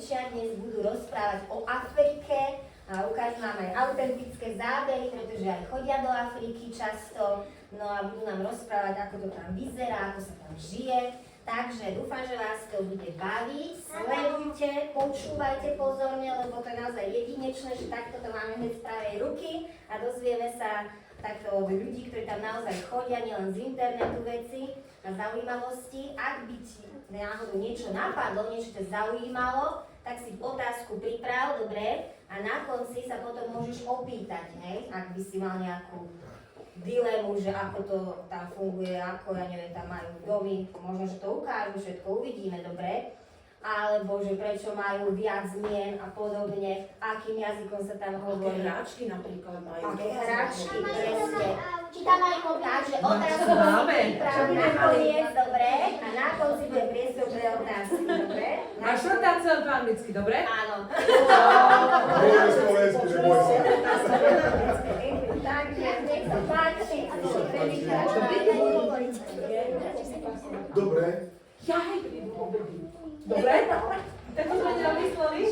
rodičia dnes budú rozprávať o Afrike a ukážu nám aj autentické zábery, pretože aj chodia do Afriky často, no a budú nám rozprávať, ako to tam vyzerá, ako sa tam žije. Takže dúfam, že vás to bude baviť, sledujte, počúvajte pozorne, lebo to je naozaj jedinečné, že takto to máme hneď z pravej ruky a dozvieme sa takto od ľudí, ktorí tam naozaj chodia, nielen z internetu veci a zaujímavosti. Ak by ti náhodou niečo napadlo, niečo ťa zaujímalo, tak si otázku priprav, dobre? A na konci sa potom môžeš opýtať, hej? Ak by si mal nejakú dilemu, že ako to tam funguje, ako, ja neviem, tam majú domy, možno, že to ukážu, všetko uvidíme, dobre? Alebo, že prečo majú viac zmien a podobne, akým jazykom sa tam hovorí. Aké hráčky napríklad majú. Aké hráčky, presne. Či tam aj koľko? Takže otázku si pripraví na koniec, dobre? A na konci bude priestor pre otázky, dobre? Máš rotáciu po anglicky, dobre? Áno. Bojme slovensky, že boj sa. Takže, nech sa páči. Dobre. Jaj, dobre? Tak to sme nemysleli?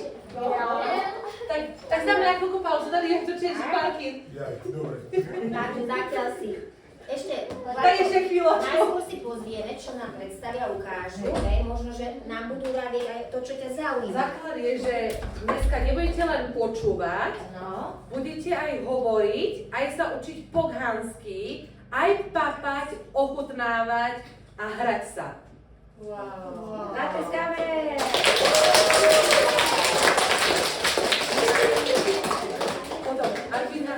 Tak dáme na chvíľku pauzu, tady je to čiže parking. Jaj, dobre. Takže zatiaľ si. Ešte, Tak ešte chvíľočku. najskôr si pozrieme, čo nám predstavia, ukážu. Okay? Možno, že nám budú radiť aj to, čo ťa zaujíma. Základ je, že dneska nebudete len počúvať, No. budete aj hovoriť, aj sa učiť po ghansky, aj papať, ochutnávať a hrať sa. Wow. Zateskáme! Potom, Arvina,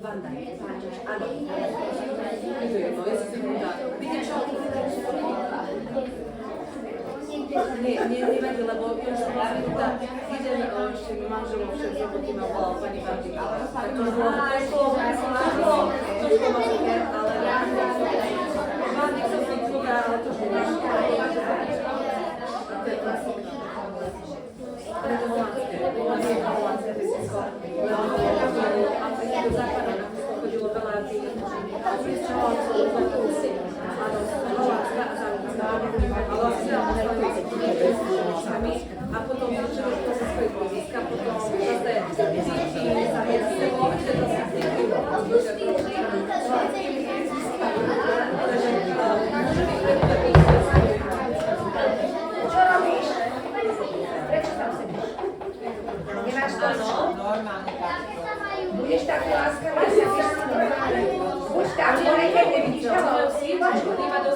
Vanda. Áno. No, jestli si mu dá. Viete čo? Nevadí, lebo ja som vlastne teda jeden ešte manželov však z roboty ma volal pani Vandy. Tak to bolo trošku masoké, ale Vandy som si čuda, ale to bolo preto holandské fyzisko. Do západa na Kusko chodilo veľa tých prisťahovalcov do Kusy. Áno, holandská a závodnická. A vlastne sa nám a potom začalo to sa svoje blízka, potom zase cíti, zaviesilo, všetko sa cíti. Čo robíš? Prečo tam sedíš? Nemáš to? Normálne tak. Budeš takú láskavá, že si buď tam, hore, keď nevidíš tam, a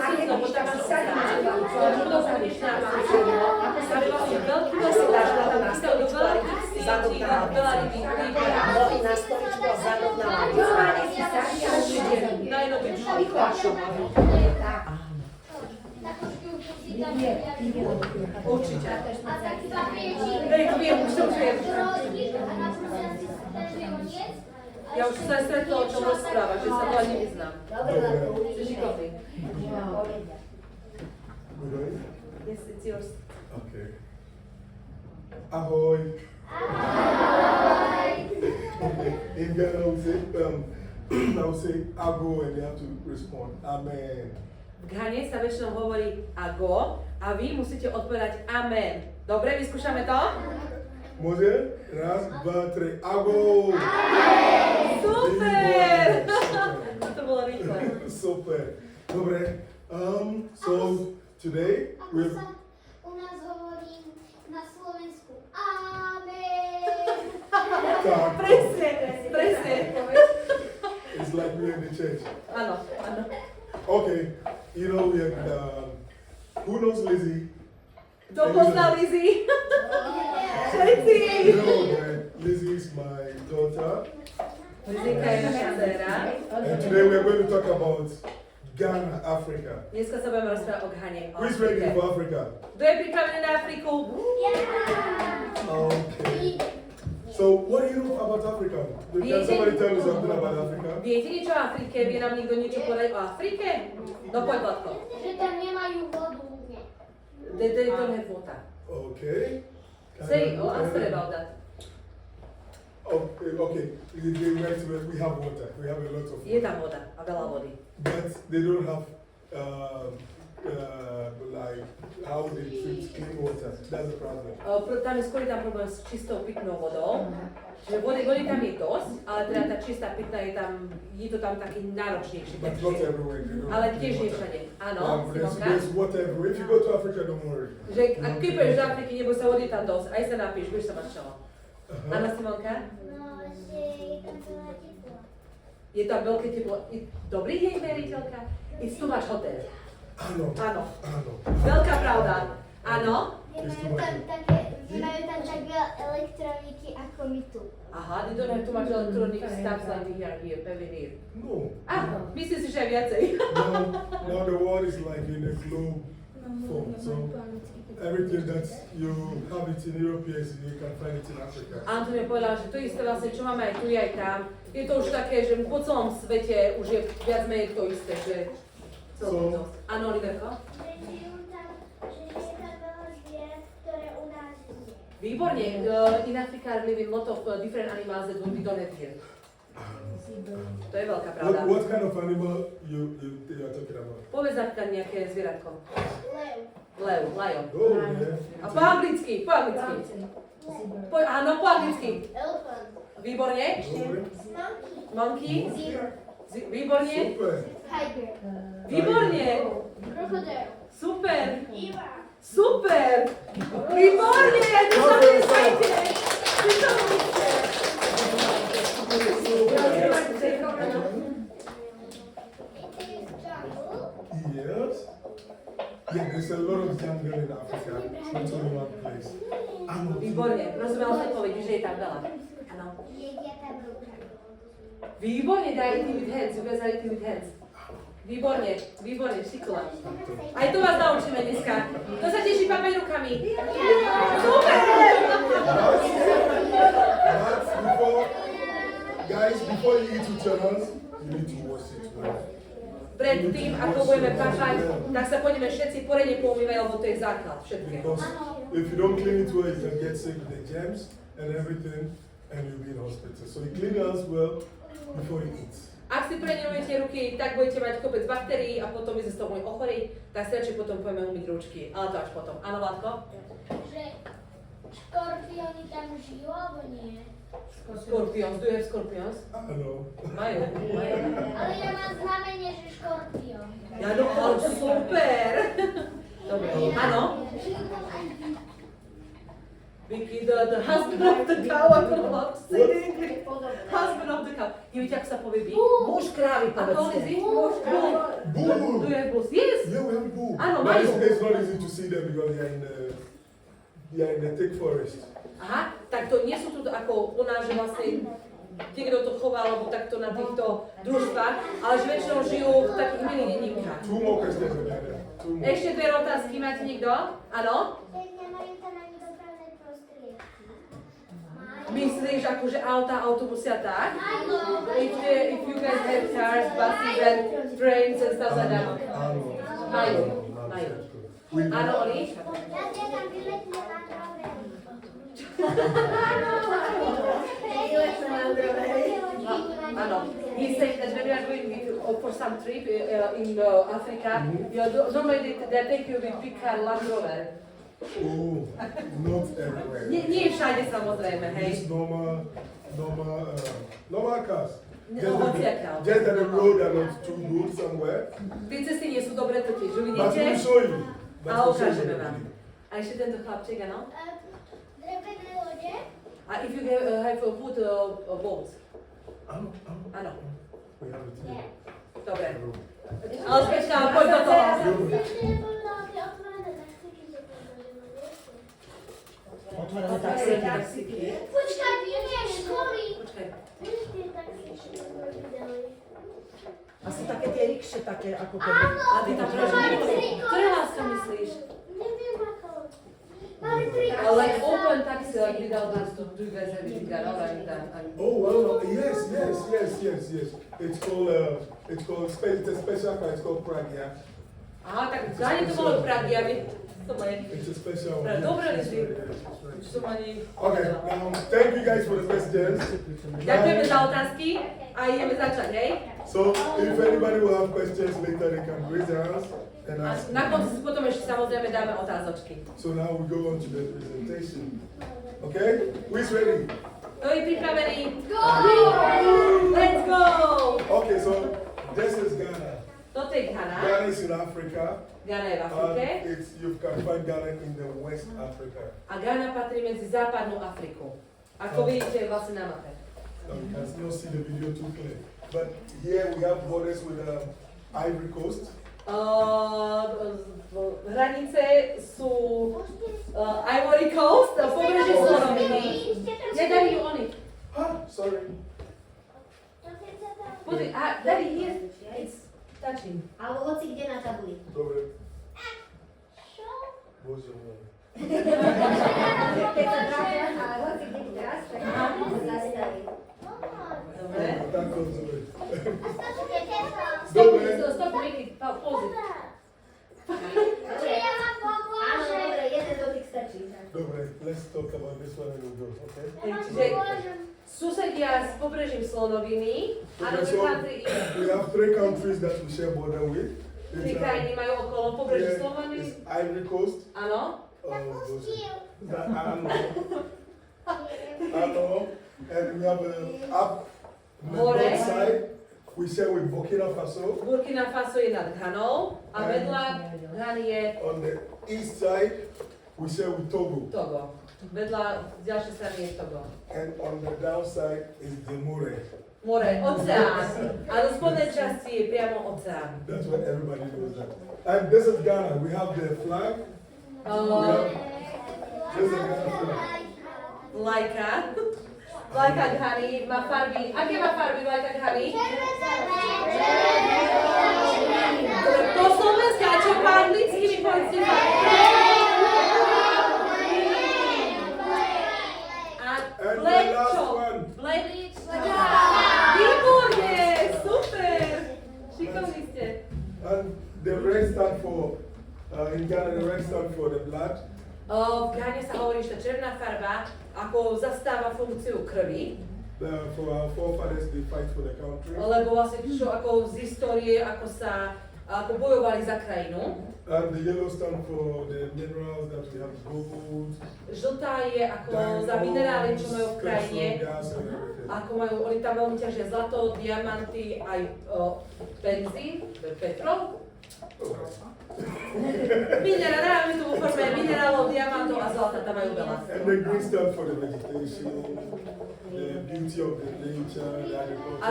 keď vidíš tam, si sadíš. Nohy na stoličku a zadok na lavici. Normálne si sadí a už Určite. A tak sa prieči. To viem, už to viem. Ja už sa stretla, o čom rozpráva, že sa to ani nevyznám. Dobre, len to Že uvidíme. šikovný. Good. Yes, it's yours. Okay. Ahoy. In Ghana, I would say ago, and they have to respond. Amen. V Ghane sa väčšinou hovorí ago a vy musíte odpovedať amen. Dobre, vyskúšame to? Môže? Raz, dva, tri. Ago. Super! To bolo rýchle. Super. Dobre. So today Ako we're sa u nás hovorí na Slovensku Amen. Presne, presne. it's like we're in the church. Áno, áno. Okay, you know we have who knows Lizzie? Kto pozná Lizzie? Všetci! You know that Lizzie is my daughter, Lizzinka je naša dcera. and today we are going to talk about Ghana, Africa. Dneska sa budeme rozprávať o Ghane. o Who's ready Afrike. for Africa? Kto je pripravený na Afriku? Okay. So what do you know about Africa? Can somebody tell me something about Africa? Viete niečo o Afrike? Vie nám niekto niečo povedať o Afrike? No poď, Vládko. Že tam nemajú vodu. They don't have water. Okay. Say, answer about that. Okay. We have water. We have a lot of Je water. tam voda a veľa vody. But they don't have like how they treat clean water. That's the problem. Tam je skôr tam problém s čistou pitnou vodou. Čiže vody tam je dosť, ale teda tá čistá pitná je to tam taký náročnejší. But not everywhere. You know, Ale clean tiež nie water. všade. Áno, There's Simonka? water everywhere. If you go to Africa, don't worry. Že ak ty pôjdeš do Afriky, neboj sa, vody tam dosť. Aj sa napíš, budeš sa mať čelo. Uh-huh. Áno, Simonka? No, že je tam veľa tepla. Je tam veľké teplo. Dobrý deň, veriteľka. It's too much hotel. Áno. Áno. Áno. Veľká pravda. Áno? Nemajú tam tak veľa elektroniky ako my tu. Aha, they don't have too much electronic stuff like we have here, pevne here. No. Myslím si, že aj viacej. Now the world is like in a globe form. So everything that you have it in Europe, yes, you can find it in Africa. Antonio povedal, že to isté vlastne, čo máme aj tu, aj tam. Je to už také, že po celom svete už je viac menej to isté, že celkom dosť. Áno, Oliverko? Že je tam veľa zvierat, ktoré u nás nie. Výborne. In Africa are living lot of different animals that we don't have here. To je veľká pravda. What kind of animal you are talking about? Povedz napríklad nejaké zvieratko. Lev. Lev, lion. Oh, yeah. A po anglicky. Áno, po anglicky. Elephant. Výborne. Monkey. Monkey. Zebra. Výborne. Super. Tiger. Výborne. Crocodile. Super. Eva. Super. Výborne. Ty sa vysajte. Ty sa vysajte. Yes. Yeah, there's a lot of jungle in Africa. It's only one place. Výborne. Rozumel som to, vidíš, že je tam veľa. Áno. Jedia tam ruka. Výborne, daj it with hands. Ukázali it with hands. Výborne, výborne, šikula. Aj to vás naučíme dneska. Kto sa teší papať rukami? Super! But before you eat with your hands, you need to wash it well. Pred tým, ako budeme papať, tak sa pôjdeme všetci poriadne poumývať, lebo to je základ všetkého. Because if you don't clean it well, you can get sick with the germs and everything, and you'll be in hospital. So you clean your hands well before you eat. Ak si preňujete ruky, tak budete mať kopec baktérií a potom by sa z toho mohli ochoriť, tak si radšej potom pojeme umyť ručky. Ale to až potom. Áno, Vládko? Že škorpióny tam žijú, alebo nie? Scorpions. Do you have scorpions? Áno. Majú. Ale ja mám znamenie, že škorpión. Ja no, ale super! Dobre. Áno? Žijú tam aj Vicky, the husband of the cow, I don't know how to say it in English. Husband of the cow. Neviete, ako sa povie byk? Muž krávy, Ako on povedzte. is it? Bull. Bull. Do you have bulls? Yes! Yeah, we have a bull. Áno, But majú. it's not easy to see them because they are in the thick forest. Aha, tak to nie sú tu ako u nás, že vlastne niekto to chová, alebo takto na týchto družstvách, ale že väčšinou žijú v takých milých dedinkách. Two more questions about that. Two more. Ešte dve otázky, máte niekto? Áno? nemajú tam ani dopravné prostriedky. Myslíš, akože autobusy a tak? Áno. If you guys have cars, buses and trains and stuff like that. Áno. Majú. We do. Áno, Oli? Ja tam vyletne na Rovery. Áno. He said that when you are going for some trip in Africa, normally they take you with big car Land Rover. Oh, not everywhere. Nie všade samozrejme, hej. Just normal cars. Hociaká. Just that the road are not too good somewhere. Tie cesty nie sú dobré totiž, že But vidíte? we'll show you. But A we'll show ukážeme you. vám. A ešte tento chlapček, áno? Drevené lode? A if you have put boats. Áno. Áno. We have it Nie. here. Dobre. Ale Spečka, poď do toho. Ešte nepovedala tie otvorené taxíky, že povedali, vieš? Otvorené Taxíky. taxíky. Počkaj, nie, školy. Počkaj. Vieš tie taxíky, čo sme videli? A sú také tie rikše, také ako keby. Áno, A ty tam mali prežívaš? tri Ktoré kolesa. láska myslíš? Neviem ako. Mali tri Like kolesa. open taxi, like without those two guys having a car, alright, Oh well, yes. It's called it's a special car. It's called Pragya. Aha, tak v Gane to bolo Pragy, aby som aj... It's a special one. Dobre, Yes, Lizzy. it's right Už som ani... Okay, now thank you guys for the questions. Ďakujeme za otázky a ideme začať, hej? So if anybody will have questions later, they can raise their hands and A ask. na konci si potom ešte samozrejme dáme otázočky. So now we go on to the presentation. Okay? Who is ready? Kto je pripravený? Go! Let's go! Okay, so this is Ghana. Toto je Ghana. Ghana is in Africa. Ghana je v Afrike. You can find Ghana in the West Africa. A Ghana patrí medzi západnú Afriku. Ako vidíte vlastne na mape. You can still see the video too clear. But here we have borders with Ivory Coast. Hranice sú Ivory Coast, pobrežie Slonoviny. Nedajú oni. Sorry. Pozri, Daddy, here, it's touching. Alebo hoci kde na tabuli. Dobre. Bože môj. Keď sa trápia, ale hoci kde teraz, tak sa zastaví. Dobre. Tak to dobre. Stop, make it, pause it. Áno, dobre, jeden dotyk stačí. Dobre, let's talk about this one and we'll go, okay? Čiže susedia s pobrežím Slonoviny a Okay, do so country we have 3 countries that we share border with. tri krajiny majú okolo pobreží Slonoviny. It's Ivory Coast. Áno. Ano. And we have up on the north side, we share with Burkina Faso. Burkina Faso je nad Ghanou a vedľa Ghany je On the east side, we share with Togo. Togo. Vedľa z ďalšej strany je Togo. And on the downside is the More. More, oceán. A do spodnej časti je priamo oceán. That's what everybody knows that. And this is Ghana. We have the flag. This is Ghana flag. Lajka Ghany má farby. Aké má farby lajka Ghany? To Slovenská, čo po anglicky mi povedzte farby. A And the black last čo? one. Black. Výborne, super. Šikovní ste. And the red stand for, in Ghana, the red stand for the blood. V Ghane sa hovorí, že tá červená farba ako zastáva funkciu krvi, For our forefathers, they fight for the country. lebo vlastne čo ako z histórie, ako bojovali za krajinu. And the yellow stand for the minerals that we have, gold, Žltá je ako za minerály, čo majú v krajine, gas and everything. ako majú, oni tam veľmi ťažia zlato, diamanty, aj benzín, petrol. Dávame to vo forme minerálov, diamantov a zlata, tam majú veľa. And the green stand for the vegetation, the beauty of the nature, the agriculture. A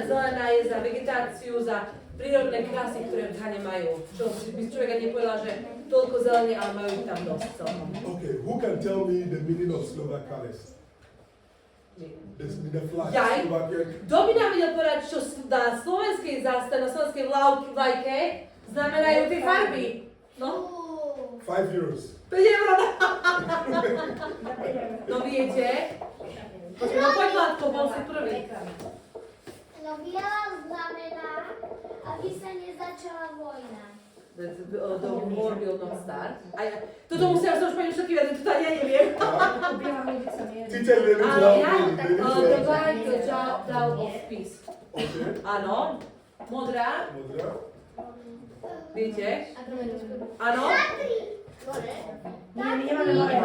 zelená je za vegetáciu, za prírodné krásy, ktoré v Ghane majú. Čo by človek ani nepovedal, že toľko zelenie, ale majú ich tam dosť celkom. Okay, who can tell me the meaning of Slovak colors? The flag, Jaj. Slovakia. Kto by nám vedel povedať, čo na slovenskej zástave, na slovenskej vlajke znamenajú tie farby? No? 5 euros. 5 eur. No viete? No poď Vládko, bol si prvý. No biela znamená, aby sa nezačala vojna. The war will not start. Toto musia som španiť všetky vedy, toto ani ja neviem. Teacher, they need to Áno, help me. They need to the help me. flag, the job of peace. Okay. Áno. Modrá, Modra. viete? Áno. Nemáme more.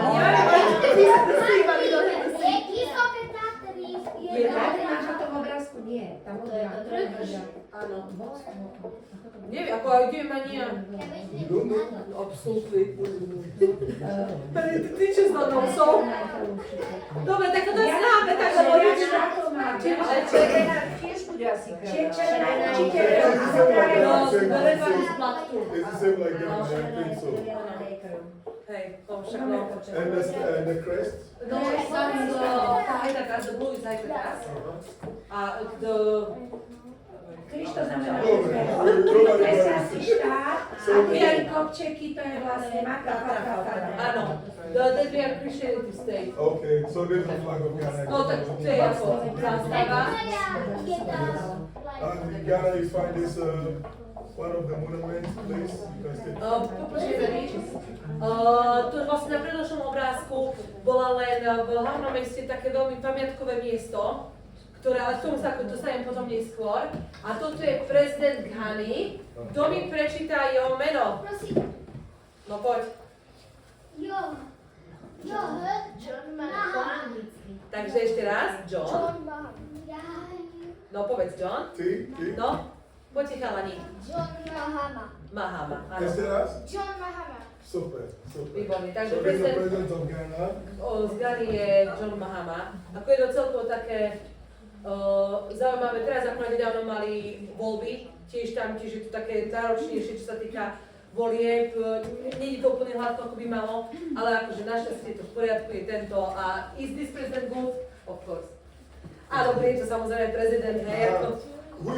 Vysoké Tatry. Je tak? Na tom obrázku nie. Tam To je to trojprúžie. Áno. Neviem, ako aj idem ani ja. You don't know? Absolutely. Ty čo s mnou som? Dobre, tak to známe, tak lebo ľudia... Ale červená tiež bude asi Červená No, the red one is black too. it's the same like that, I think so. Hej, to však no. And the crest? No, some is tá hajdaká, the blue is hajdaká. A the... Kríž to znamená, Dobre, že dobre, mesiaci štát a dobre. tie kopčeky to je vlastne maka. Áno, that we are Christianity state. Okay, so this is the flag of Ghana. No, tak to je ako zástava. And in Ghana you find this one of the monuments place you can stay. Počkajte, tu vlastne na predošlom obrázku bola len v hlavnom meste také veľmi pamiatkové miesto, ktoré, ale k tomu sa dostanem potom neskôr. A toto je prezident Ghany. Kto mi prečíta jeho meno? Prosím. No poď. John Mahama. Takže ešte raz, John. John Mahama. No povedz John. T. No, poďte chalani. John Mahama. Mahama, áno. Ešte raz? John Mahama. Super, super. Výborný, takže So he's the prezident president of Ghana. z Ghany je John Mahama. Ako je to celkovo také zaujímavé, teraz akurát nedávno mali voľby, tiež je to také náročnejšie, čo sa týka volieb, nie je to úplne hladko, ako by malo, ale akože našťastie je to v poriadku, je tento a is this president good? Of course. A dobre, je to samozrejme prezident, hej, ako... Who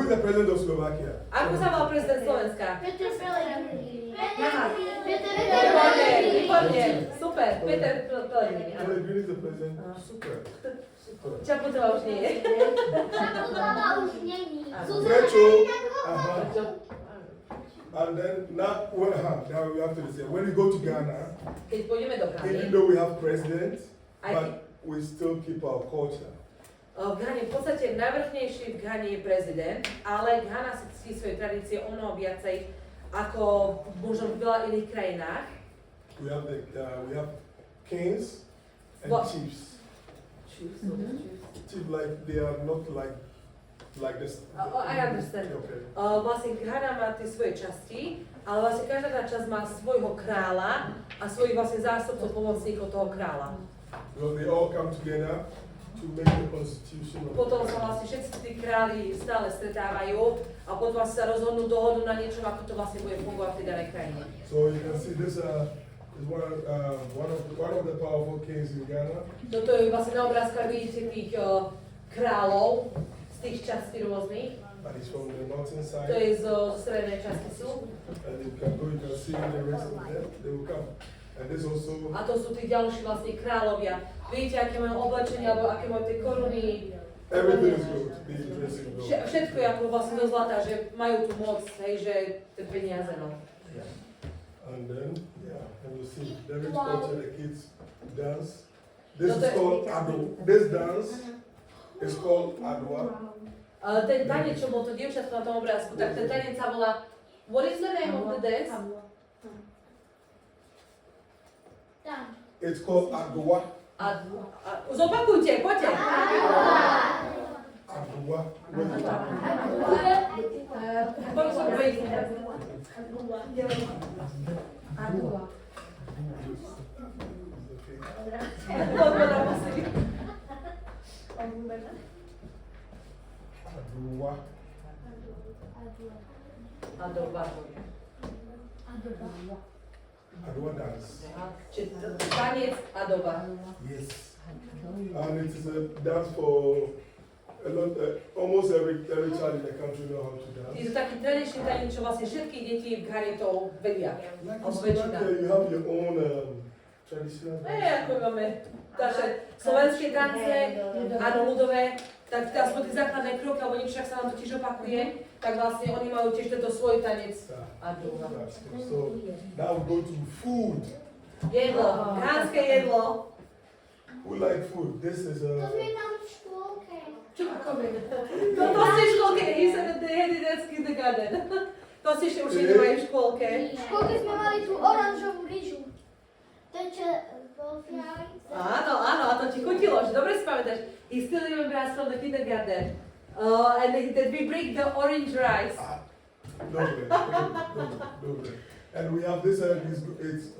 is the president of Slovakia? Ako sa mal prezident Slovenska? Peter Pellegrini. Peter Výborne, výborne, super, Peter Pellegrini, áno. Pellegrini is the president. Super, super. Čaputová už nie je. Čaputová už není. Prečo? And then now we have to say, when we go to Ghana, Keď pôjdeme do even Ghany, though we have president, Aj but we still keep our culture. v Ghane, v podstate najvrchnejší v Ghane je prezident, ale Ghana si ctí svoje tradície o mnoho viacej ako možno v veľa iných krajinách. We have kings and What? chiefs. Chief like they are not like this. I understand. Okay. Vlastne Ghana má tie svoje časti, ale vlastne každá tá časť má svojho kráľa a svojich vlastne zástupcov, pomocníkov toho kráľa. Well, they all come together to make the constitution. Potom sa vlastne všetci tí králi stále stretávajú a potom sa rozhodnú dohodu na niečom, ako to vlastne bude fungovať v tej danej krajine. So you can see this is one of the powerful kings in Ghana. Toto je vlastne na obrázkach, vidíte tých kráľov z tých častí rôznych. And it's from the northern To side. je zo strednej časti sú. And you can see the rest of them. They will come. And this also. A to sú tí ďalší vlastne kráľovia. Vidíte, aké majú oblečenie, alebo aké majú tie koruny. Everything is good. These dressing good. Všetko je ako vlastne do zlata, že majú tu moc, hej, že tie peniaze, no. And then, and you see, there is culture, the kids dance. This No is to- called Ado. This dance is called Adwa. Ten tanec, čo bol to dievčatko na tom obrázku, tak ten tanec sa volá... What is the name of the dance? Tam. It's called Adwa. Zopakujte, poďte. Adwa. Adwa. Adwa dance. Tanec a doba. Yes. And it is a dance for a lot, almost every child in the country know how to dance. Je to taký tradičný tanec, čo vlastne všetky deti v Ghane to vedia. Like in Alebo väčšina. Slovakia, you have your own traditional dance. Ako máme naše slovenské tance, áno, ľudové, tak aspoň tie základné kroky, alebo niečo, ak sa nám to tiež opakuje, tak vlastne oni majú tiež tento svoj tanec a doba. So now we go to food. Jedlo, ghanské jedlo. Who like food? This is To sme tam v škôlke. To ste v škôlke, he said that they had it at kindergarten. To ste ešte určite nemajú v škôlke. V škôlke sme mali tú oranžovú rýžu. To je čo bol fialový. Áno, áno, a to ti chutilo, že dobre si pamätáš. He still remembers from the kindergarten. And that we bring the orange rice. Dobre. And we have this, it's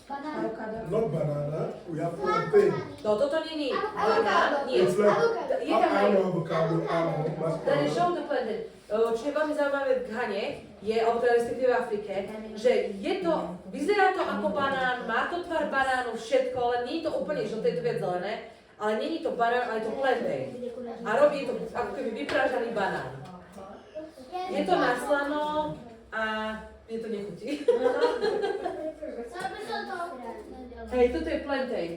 Banán. not banana, we have plantain. No, toto nie je banán, nie. It's like Je tam aj avocado, almond, mashed Tady potato. show the plantain. Čo je veľmi zaujímavé v Ghane, je, alebo teda respektíve v Afrike, že je to, vyzerá to ako banán, má to tvar banánu, všetko, ale nie je to úplne, že to je to viac zelené, ale nie je to banán, ale je to plantain. A robí to ako keby vyprážaný banán. Je to na slano a mne to nechutí. Chcel by som to. Hej, toto je plantain.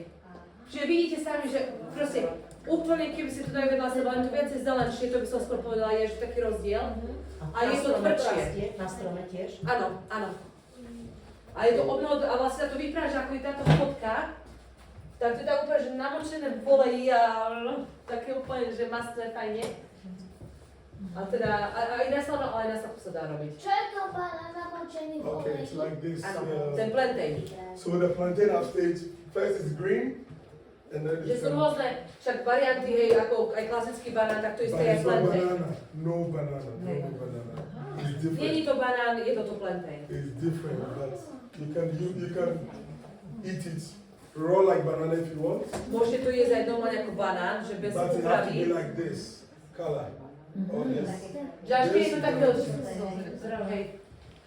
Čiže vidíte sami, že proste úplne, keby si to dajú vedľa seba, len to viacej zelenšie, to by som skôr povedala, je že taký rozdiel. A je to strome tvrdšie. rastie? Na strome tiež? Áno, áno. A je to obnod, a vlastne sa to vypráža, ako je táto fotka, tak to je tak úplne, že namočené v oleji a také úplne, že mastné, fajne. A teda, aj na slano, ale aj na slapu sa dá robiť. Čo je to banán namočený v Okay, oleji? it's like this. Áno, ten plantain. So the plantain have stage, first is green, and then Že it's sú rôzne však varianty, hej, ako aj klasický banán, tak to but isté aj it's no plantain. banana, no banana, no Hey. banana. It's Není different. to banán, je to plantain. It's different, but you can eat it raw like banana if you want, Môžete to jesť aj normálne ako banán, že bez but it have to be úpravy. like this color. Oh yes. Že až keď je to také, hej.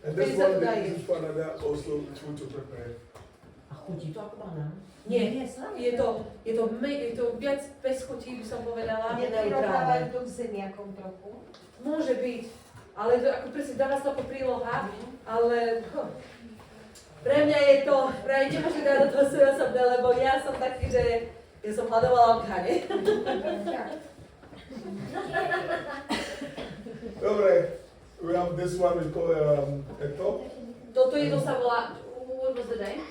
And this Is that one they diet? use for another also food to prepare. A chutí to ako banán? Nie, je to viac bez chutí, by som povedala. Je neutrálne. to k zemiakom trochu. Môže byť, ale to ako presne dáva sa ako príloha, ale pre mňa je to, práve nemôžem dať do toho svoje osobné, lebo ja som taký, že ja som hľadovala v Ghane. Dobre, we have this one we call a top. Toto jedno sa volá, what was the name?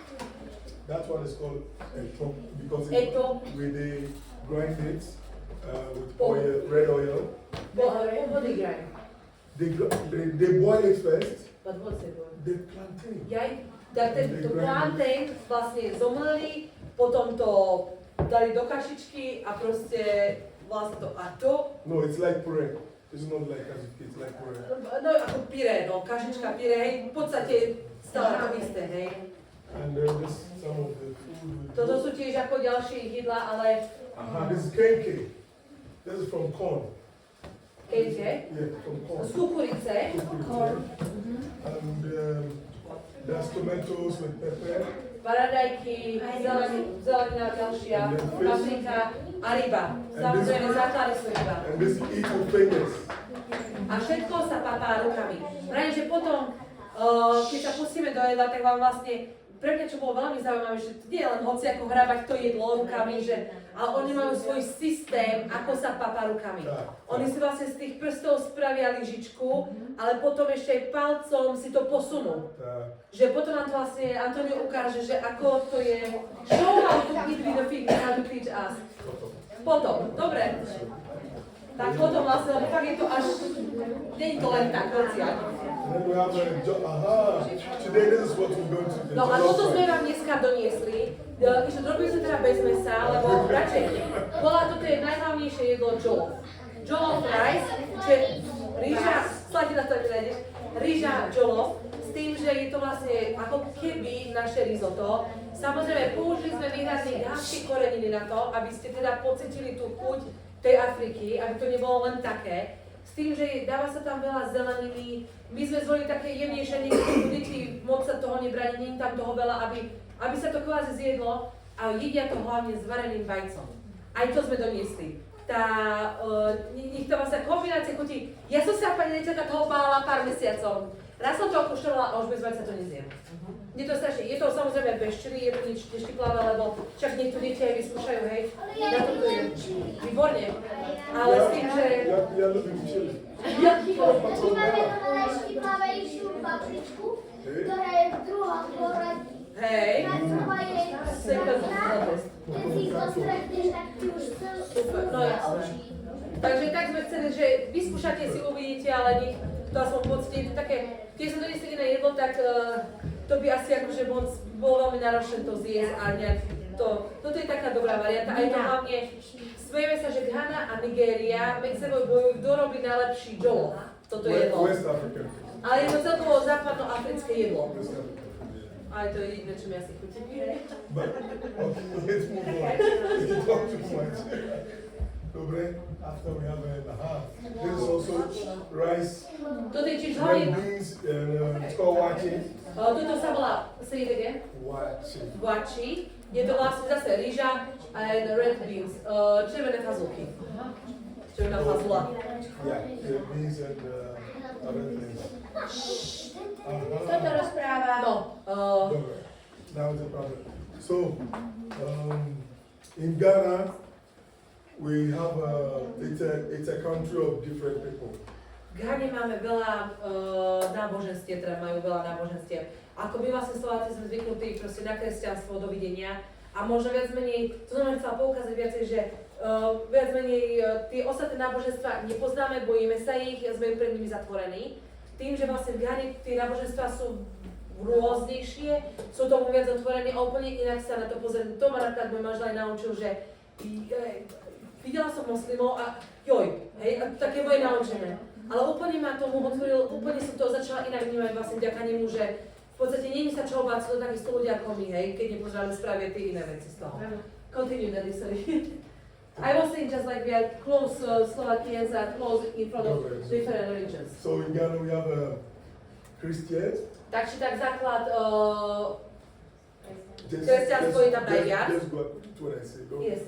That one is called a top because Eto. with the grind it with Oh. oil, red oil. Body grind. They boil it first. But what's it called? The plantain. Tak tento plantain vlastne zomleli, potom to dali do kašičky a proste vlastne to, a to, No, it's like puree. It's not like as it's like puree. no ako pyré, no, kašička pyré, hej, v podstate stále to isté, hej. And then this some of the food. Toto sú tiež ako ďalšie jedlá, ale This is kenke. This is from corn. keďže Yeah, from corn. z kukurice, And there's tomatoes with pepper. paradajky, zelenina ďalšia, paprika a ryba. Samozrejme základy sú ryba. And this you eat with fingers. A všetko sa papá rukami. Práve, že potom, keď sa pustíme do jedla, tak vám vlastne, pre mňa čo bolo veľmi zaujímavé, že nie je len hoci ako hrábať to jedlo rukami, že, ale oni majú svoj systém, ako sa papá rukami. Oni si vlastne z tých prstov spravia lyžičku, ale potom ešte aj palcom si to posunú. Že potom nám to vlastne Antonio ukáže, že ako to je, show how to eat with the fingers, how to teach us. Potom, dobre. Tak potom vlastne, lebo fakt je to až, nie je to len tak, hociak. And then we have today this is what we're going to do. No a toto sme vám dneska doniesli. Robili sme teda bez mesa, lebo radšej toto je najhlavnejšie jedlo jollof. Jollof rice, čiže rýža, slatina to nenájdeš, rýža jollof, s tým, že je to vlastne ako keby naše risotto. Samozrejme, použili sme výrazne ďalšie koreniny na to, aby ste teda pocitili tú chuť tej Afriky, aby to nebolo len také. S tým, že dáva sa tam veľa zeleniny. My sme zvolili také jemnejšie, niektoré deti moc sa toho nebrali, nie je tam toho veľa, aby sa to kvázi zjedlo a jedia to hlavne s vareným vajcom. Aj to sme doniesli. Nech to vlastne kombinácia chutí. Ja som sa pani rečiteľka toho bála pár mesiacov. Raz som to okuštovala a už bez vajca to nezjem. Je to strašne, je to samozrejme bez čili, je to nič neštiplavé, lebo však niekto deti aj vyskúšajú, hej. Na to je výborne. Ale s tým, že... Ja ľúbim chili. My máme najštiplavejšiu papričku, ktorá je v druhom poradí. Hej. Tá druhá je Second sladká, hottest. keď si to stretneš, tak ti už Super, no slúzia jasné. oči. Takže tak sme chceli, že vyskúšate si, uvidíte, ale nech to aspoň pocíte, je to také, keď som doniesli iné jedlo, tak to by asi akože moc bolo veľmi náročné to zjesť a nejak toto je taká dobrá varianta a je to hlavne, smejeme sa, že Ghana a Nigéria medzi sebou bojujú, kto robí najlepší jollof, toto jedlo. West African. Ale je to celkovo západnoafrické jedlo. West African. Ale to je jediné, čo mi asi chutí. But okay, let's move on. You talk too much. Dobre, after we have this is also rice, Toto je tiež red hlavne, beans, and it's called wachi. toto sa volá, say it again, Wachi. guachi. Je to vlastne zase rýža a red beans, červené fazulky. Červená fazula. Yeah, the beans and other things. Kto to rozpráva? No, Dobre, that was the problem. So, in Ghana, we have it's a country of different people. V Ghane máme veľa náboženstiev, teda majú veľa náboženstiev. Ako my vlastne Slováci sme zvyknutí proste na kresťanstvo, dovidenia. A možno viac menej, to som len chcela poukázať viacej, že viac menej tie ostatné náboženstva nepoznáme, bojíme sa ich, sme pred nimi zatvorení. Tým, že vlastne v Ghane tie náboženstva sú rôznejšie, sú tomu viac otvorené a úplne inak sa na to pozrieť. To ma napríklad môj manžel aj naučil, že videla som moslimov a hej, a také moje naučené. Ale úplne ma tomu otvoril, úplne som to začala inak vnímať vlastne vďaka nemu, že v podstate nie je sa čoho báť, sú to takisto ľudia ako my, hej, keď nepozeráme správy tie iné veci z toho. Continue, Daddy, sorry. I was saying just like we are close, Slovakians are close in front of different religions. So in Ghana we have Christians. Takže tak základ kresťanstvo je tam najviac. Just what I say. Go. Yes.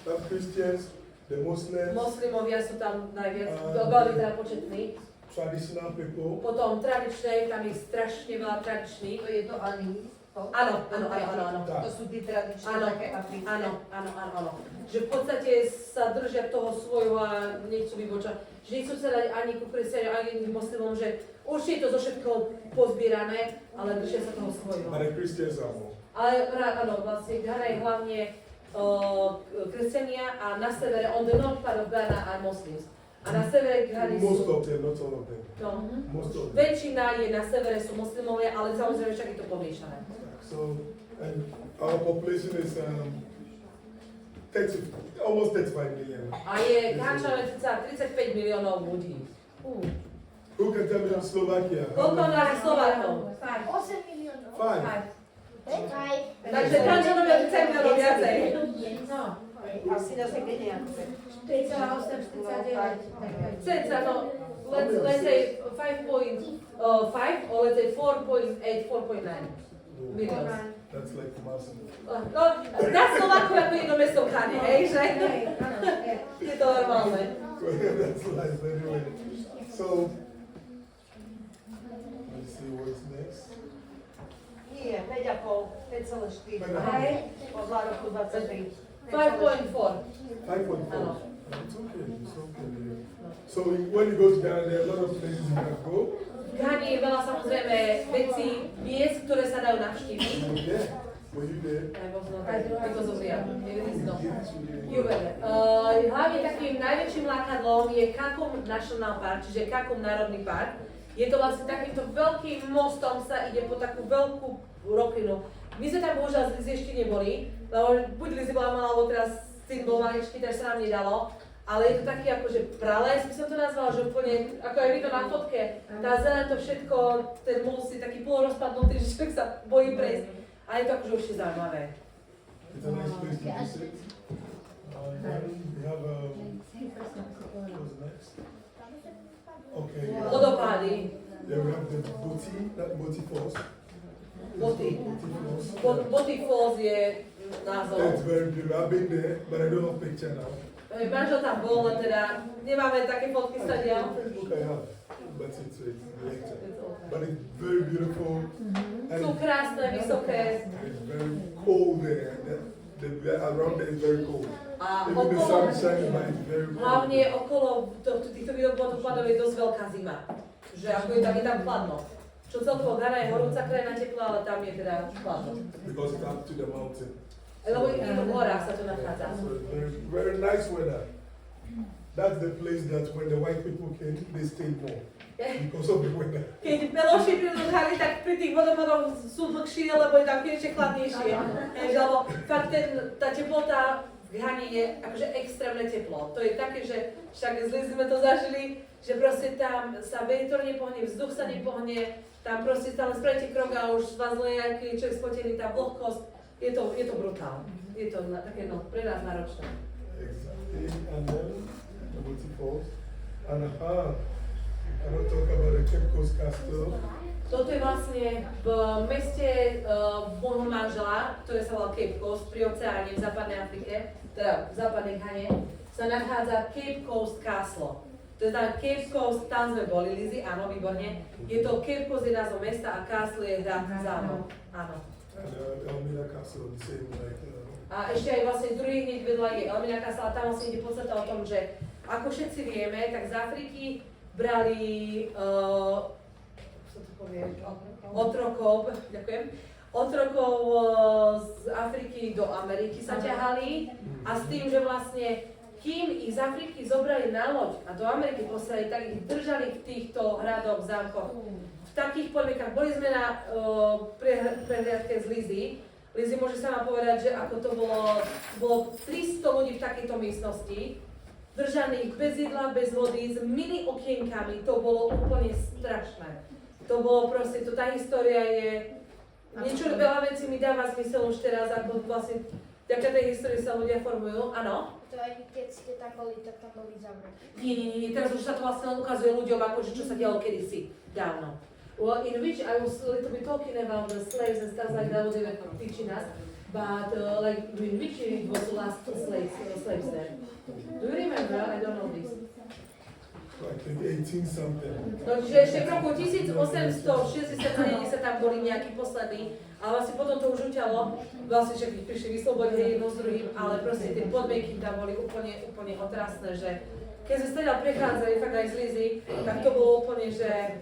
Tam Christians, the Muslims, Moslimovia sú tam najviac, veľmi teda početní. traditional people. Potom tradičné, tam je strašne veľa tradičných. To je to animizmus? Áno. To sú tí tradičné Áno, také africké. áno. Že v podstate sa držia toho svojho a nechcú vybočať. Že nechcú sa dať ani ku kresťanom, ani k moslimom, že určite je to zo všetkého pozbierané, ale držia sa toho svojho. But the Christians are more. Ale áno, vlastne Ghana je hlavne kresťania a na severe, on the north part of Ghana are Muslims. A na severe Ghany Most sú... of them, not all of them. No, Most of them. väčšina je na severe sú moslimovia, ale samozrejme však je to pomiešané. So, and our population is almost 35 million. A je Ghánčanov cca 35 miliónov ľudí. Who can tell me in Slovakia? Koľko nás Slovákov? 8 miliónov. Five. Takže Ghánčanovia 30 miliónov viacej. No, asi na také nejako. 3,849. Cca, no, let's say 5.5 or let's say 4.8, 4.9 millions. That's like massive. No, na Slováku ako jedno mesto v Ghane, hej, že? Je to normálne. That's life anyway. So, let's see what's next. Nie, 5,5, 5,4. Hej. Podľa roku 23. 5.4. 5.4. Áno. It's okay, it's okay. So when you go to Ghana, there are a lot of places you can go. V Ghane je veľa samozrejme vecí, miest, ktoré sa dajú navštíviť. Were you there? I was not there because of Rio. It is not. You were there. Hlavne takým najväčším lákadlom je Kakum National Park, čiže Kakum Národný park. Je to vlastne takýmto veľkým mostom sa ide po takú veľkú rokinu. My sme tam bohužiaľ z Lizy ešte neboli, lebo buď Lizy bola malá, alebo teraz syn bol maličký, takže sa nám nedalo. Ale je to taký akože prales, by som to nazvala, že úplne, ako aj vy to na fotke, tá zelená to všetko, ten most je taký polorozpadnutý, že človek sa bojí prejsť. A je to akože určite zaujímavé. It's a nice place to visit. Then we have what's next? Okay. Vodopády. Yeah, we have the Boti Falls. Boty. Boti Falls. Boty Falls je názov. It's very beautiful. I've been there, but I don't have picture now. Manžel tam bol, len teda nemáme také fotky stadiaľ. Facebook I have, but it's later. But it's very beautiful. And Sú krásne, vysoké. it's very cold there. Around there is very cold. A Even the okolo, sun is shining, but it's very cold. hlavne okolo týchto vodopádov je dosť veľká zima. Že ako je tam chladno. Čo celkovo Ghana je horúca krajina teplá, ale tam je teda chladno. Because it's up to the mountain. Lebo je to v horách sa to nachádza. So it's very, very nice weather. That's the place that when the white people came, they stayed more. Because of the weather. Keď Beloši prídu do Ghany, tak pri tých vodopádoch sú dlhšie, lebo je tam ešte chladnejšie. Lebo fakt tá teplota v Ghane je akože extrémne teplo. To je také, že však z Lizy sme to zažili, že proste tam sa vietor nepohne, vzduch sa nepohne, tam proste stále spravíte krok a už vás leje, keď človek spotený, tá vlhkosť. Je to brutál. Je to také pre nás náročné. Exactly. And then the Boti Falls. And we cannot talk about the Cape Coast Castle. Toto je vlastne v meste môjho manžela, ktoré sa volá Cape Coast, pri oceáne v západnej Afrike, teda v západnej Ghane, sa nachádza Cape Coast Castle. To znamená Cape Coast, tam sme boli, Lizy, áno, výborne. Je to Cape Coast je názov mesta a Castle je hrad zámok. Áno. And Elmina Castle, the same like A ešte aj vlastne druhý hneď vedľa je Elmina Castle a tam vlastne ide podstata o tom, že ako všetci vieme, tak z Afriky brali, čo to poviem, otrokov, ďakujem, otrokov z Afriky do Ameriky sa ťahali a s tým, že vlastne kým ich z Afriky zobrali na loď a do Ameriky poslali, tak ich držali v týchto hradoch, zámkoch. V takých podmienkach, boli sme na prehliadke z Lizy. Lizy môže sama povedať, že ako to bolo 300 ľudí v takejto miestnosti, držaných bez jedla, bez vody, s mini okienkami, to bolo úplne strašné. To bolo proste, tá história je, niečo veľa vecí mi dáva zmysel už teraz, ako vlastne, vďaka tej histórii sa ľudia formujú, áno? To aj keď ste tam boli, tak tam boli zavretí. Nie, teraz už sa to vlastne len ukazuje ľuďom, akože čo sa dialo kedysi, dávno. Well, in which I was a little bit talking about the slaves and stuff like that, what they were teaching us, but like in which it was the last slaves there? Do you remember? I don't know this. I think 18 something. No, čiže ešte v roku 1860-70 tam boli nejakí poslední, ale vlastne potom to už uťalo, vlastne však prišli vyslobodenie jedno s druhým, ale proste tie podmienky tam boli úplne otrasné, že keď sme stadiaľ prechádzali fakt aj z Lizy, tak to bolo úplne, že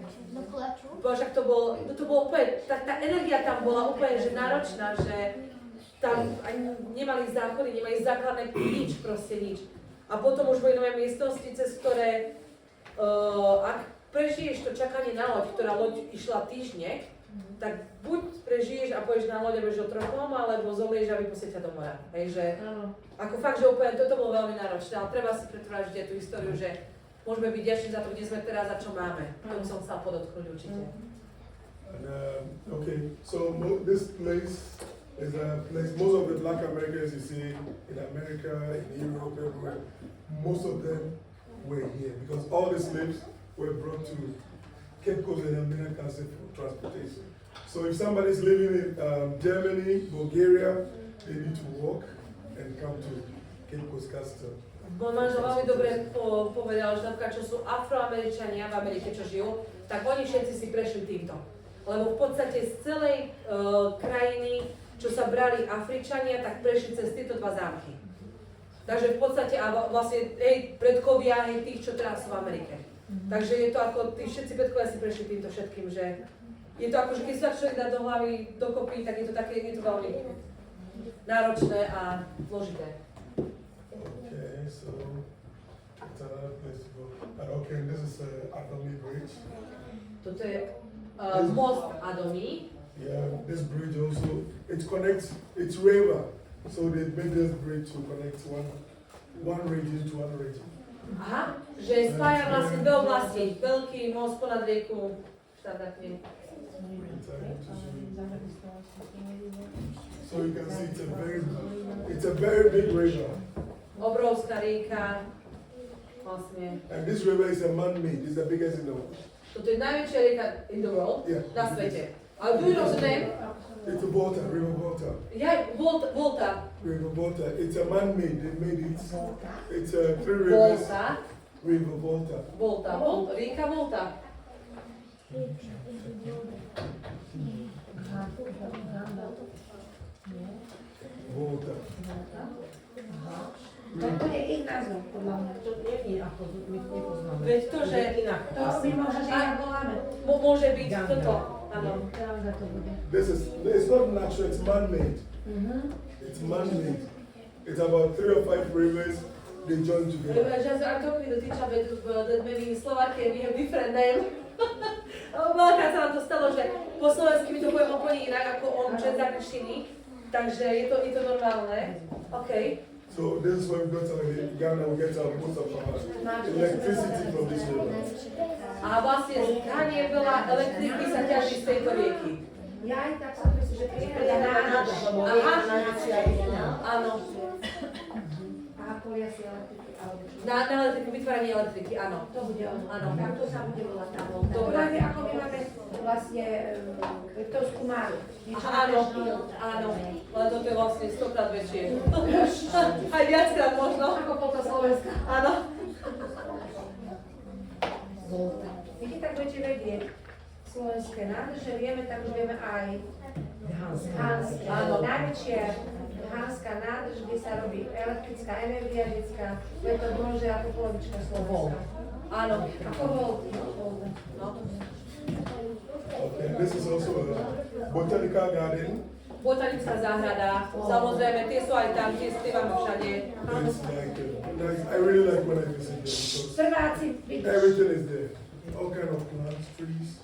však to bolo úplne, tá energia tam bola úplne že náročná, že tam ani nemali záchody, nemali základné nič, proste nič. A potom už boli nové miestnosti, cez ktoré, ak prežiješ to čakanie na loď, ktorá loď išla týždne, tak buď prežiješ a pôjdeš na loď a budeš otrokom, alebo zomrieš a vypustia ťa do mora. Hej, že ako fakt, že úplne toto bolo veľmi náročné, ale treba si pretvárať vždy tú históriu, že môžeme byť ďační za to, kde sme teraz a čo máme. To som chcela podotknúť určite. And, okay, so this place is a place, most of the black Americans you see in America, in Europe, everywhere, most of them were here because all the slaves were brought to Cape Coast and Elmina Castle for transportation. So if somebody's living in Germany, Bulgaria, they need to walk and come to Cape Coast Castle. Môj manžel veľmi dobre povedal, že napríklad, čo sú Afroameričania v Amerike, čo žijú, tak oni všetci si prešli týmto. Lebo v podstate z celej krajiny, čo sa brali Afričania, tak prešli cez tieto dva zámky. Takže v podstate, a vlastne, predkovia tých, čo teraz sú v Amerike. Takže je to ako, tí všetci predkovia si prešli týmto všetkým, že je to ako, že keď sa človek dá do hlavy dokopy, tak je to také, je to veľmi náročné a zložité. Okay, so it's another place to go. And okay, this is Adomi Bridge. Toto je most Adomi. Yeah, this bridge also, it connects, it's river. So they made this bridge to connect one region to one region. Aha, že spája vlastne dve oblasti, veľký most ponad rieku, štandardne. So you can see it's a very big river. Obrovská rieka, vlastne. And this river is a man-made, it's the biggest in the world. Toto je najväčšia rieka in the world, Yeah. na svete. A do you know the name? It's a Volta, River Volta. Ja, Volta. River Volta. It's a man-made, they made it. It's three rivers. Volta. River Volta. Volta. Rieka Volta. Volta. To je ich názov, podľa mňa. To nie je ako, my nepoznáme. Veď to, že To my možno, že ja voláme. môže byť Ganga. toto. Áno. Ganga to bude. It's not natural, it's man-made. It's man-made. It's about 3 or 5 rivers, they join together. Just I'm talking to the teacher that maybe in Slovakia we have different name. Veľakrát sa nám to stalo, že po slovensky my to poviem úplne inak, ako on čet z angličtiny. Takže je to normálne. OK. So this is where we got to Ghana, we get our most of our electricity from this river. A vlastne z Ghane veľa elektriky sa ťaží z tejto rieky. Ja aj tak som myslím, že keď je nádor, lebo je nanácia iná. Áno. A polia si elektriky, alebo čo? Na elektriku, vytváranie elektriky, áno. To bude ono. Áno. Tak to sa bude volať tá volta. Dobre. To máme, ako my máme vlastne Vektorskú máru. Áno, áno. Ale toto je vlastne 100-krát väčšie. Aj viackrát možno. Ako polka Slovenska. Áno. Volta. Keď tak budete vedieť slovenské nádrže, vieme, tak už vieme aj Hanské. Áno. Najväčšia Hánska nádrž, kde sa robí elektrická energia detská, je to môže ako polovička Slovenska. Áno, ako volt. No. Okay, this is also a botanical garden. Botanická záhrada, samozrejme, tie sú aj tam, tie máme všade. It's like, nice. I really like when I visit there because Prváci, everything is there. All kind of plants, trees.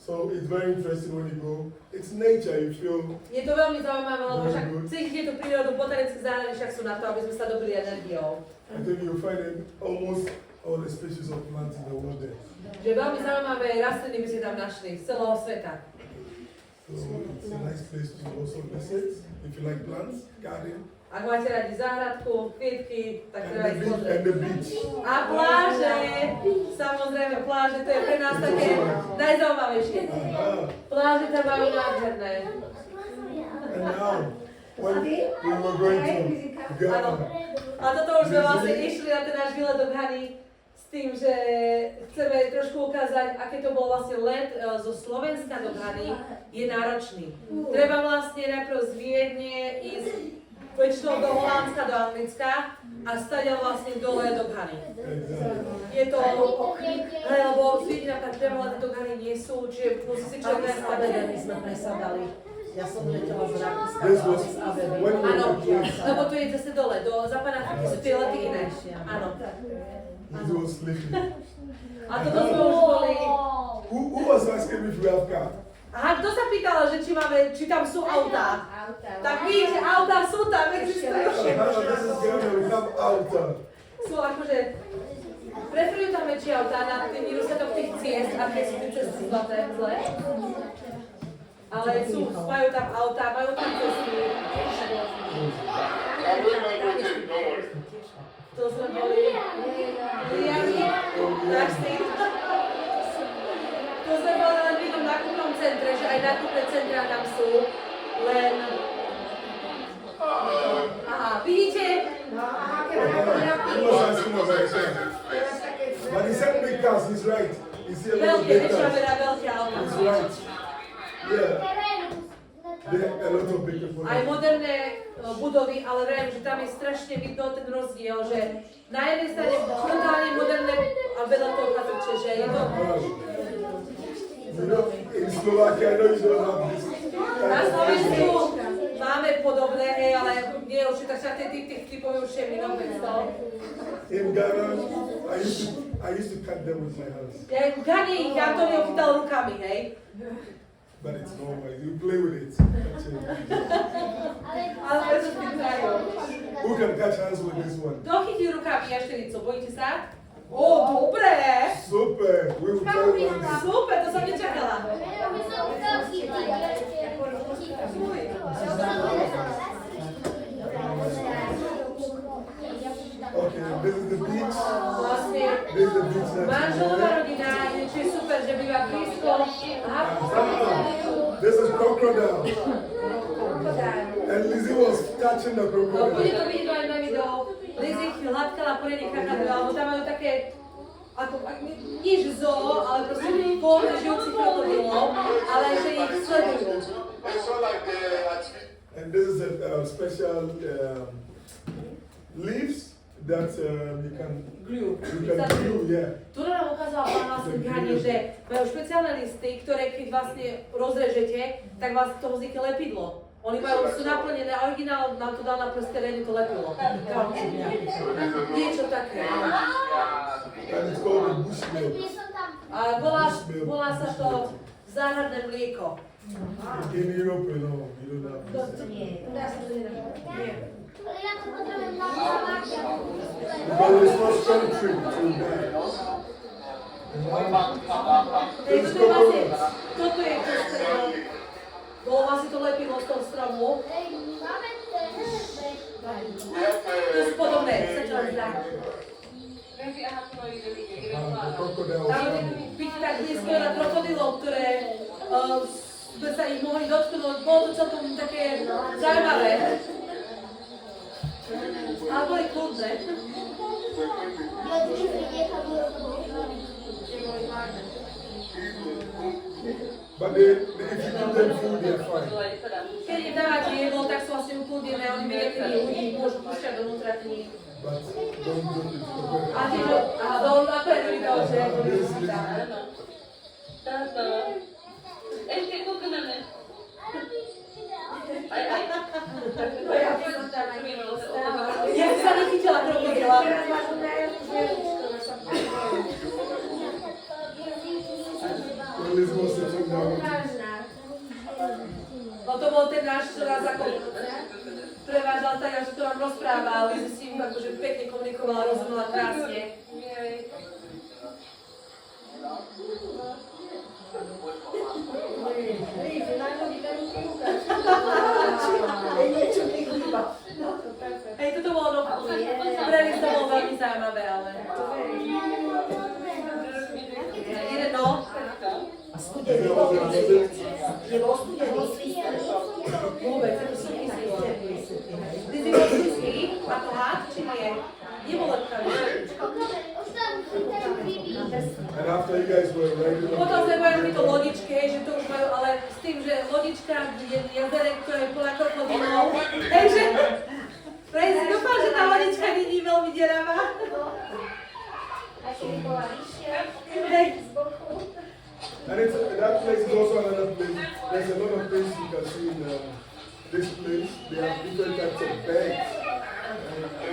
So it's very interesting when you go. It's nature, you feel. je to veľmi zaujímavé, lebo však cítite tú prírodu, botanické záhrady však sú na to, aby sme sa dobili energiou. I think you'll find almost all the species of plants in the world there. Že veľmi zaujímavé rastliny by ste tam našli z celého sveta. So it's a nice place to also visit if you like plants, garden. Ak máte radi záhradku, kvietky, tak treba ísť pozrieť. And the beach. A pláže, samozrejme pláže, to je pre nás také najzaujímavejšie. Pláže tam majú nádherné. And now, when we were going to Ghana, A toto už sme vlastne išli na ten náš výlet do Ghany s tým, že chceme trošku ukázať, aké to bol vlastne let zo Slovenska do Ghany, je náročný. Treba vlastne najprv z Viedne ísť väčšinou do Holandska, do Anglicka a stadiaľ vlastne dole do Ghany. Je to, lebo z Viedne napríklad priamo lety do Ghany nie sú, čiže musí si človek Aj z nájsť. Abedeny sme presadali. Ja som letela z Rakúska This a was z Abedeny. when we Áno, were lebo to je zase dole, do západnej Afriky sú tie lety iné. Áno. It was sleeping. A toto sme už boli. Who was asking if we have car? Aha, kto sa pýtal, že či tam sú autá? Tak vidíte, autá sú tam, existujú. This is Ghana, we have outer. Sú akože, preferujú tam väčšie autá na tým nedostatok tých ciest, aké sú tie cesty zlaté, zle. Ale sú, majú tam autá, majú tam cesty. To sme boli Liami, náš syn. To sme boli len v jednom nákupnom centre, že aj nákupné centra tam sú, len... Aha, vidíte? He was asking us like that. But he said big cars, he's right. You see a lot of Veľké, big väčšia cars. veľa veľké autá. He's right. Yeah, they have a lot of big cars. Aj moderné budovy, ale viem, že tam je strašne vidno ten rozdiel, že na jednej strane brutálne moderné a vedľa toho chápete, že je to... You know, in Slovakia, I know you don't have this. Na Slovensku máme podobné, hej, ale nie určite tak tých typov už je minul 500. In Ghana, I used to cut them with my hands. Ja v Ghane ich Antonio chytal rukami, hej. But it's normal. You play with it. Catch it. Ale preto s tým hrajú. Who can catch hands with this one? Kto chytí rukami jaštericu, bojíte sa? Ó, dobré! Super. We will try one day. Super, to som nečakala. Okay, this is the beach. Vlastne This is the beach next manželová to rodina, čo je super, že býva blízko. Aha, This is crocodile. And Lizzie was catching the bude crocodile. to vidieť aj na videu. Lizzie hladkala poriadne kakadu, alebo tam majú také, ako, nič zoo, ale proste voľne žijúcich krokodilov, ale že ich sledujú. And this is a special leaves that you can Glue. glue, yeah. Tu nám ukázala pán vlastne Ghane, že majú špeciálne listy, ktoré keď vlastne rozrežete, tak vlastne toho vznikne lepidlo. Oni majú, sú naplnené, originál nám to dal na prsteréne to lepidlo. Niečo také. And it's called the bush milk. A volá sa to záhradné mlieko. In Europe, you know, you don't have this. Nie. Nie. Because it's not country to that. Takže to je vlastne, toto je to stromo. Bolo vlastne to lepidlo z toho stromu. To sú podobné, sa čo len zdá. The crocodile. Tam bude byť tak blízko na krokodilov, ktoré sme sa ich mohli dotknúť. Bolo to celkom také zaujímavé. Ale boli kľudné. But if you give them food, they're fine. Keď im dávate jedlo, tak sú vlastne ukludnené, oni vedia, keď je ľudí, môžu púšťať donútra kníh. But don't do it. A tiež, ako je to že Ešte koľko na ne? Ja sa nechytila krokodila. Well, let's go sit down. No to bol ten náš, čo nás ako prevážal tak, že to nám rozprával, že s ním akože pekne komunikovala, rozumela krásne. Hej, toto bolo pre mňa to bolo veľmi zaujímavé, ale... Jeden no. A studený nebol studený. Vôbec, to sú kyslí. Ty si bol kyslí? A to hád, či nie? Nebol lepkavý. And after you guys were ready, Potom sme mali to lodičke, že to už majú, ale s tým, že lodička je jazere, ktoré je plná krokodilov. Takže, dúfam, že tá lodička není veľmi deravá. Hej. and that place is also another place. There's a lot of things you can see in this place. They have different types of bags.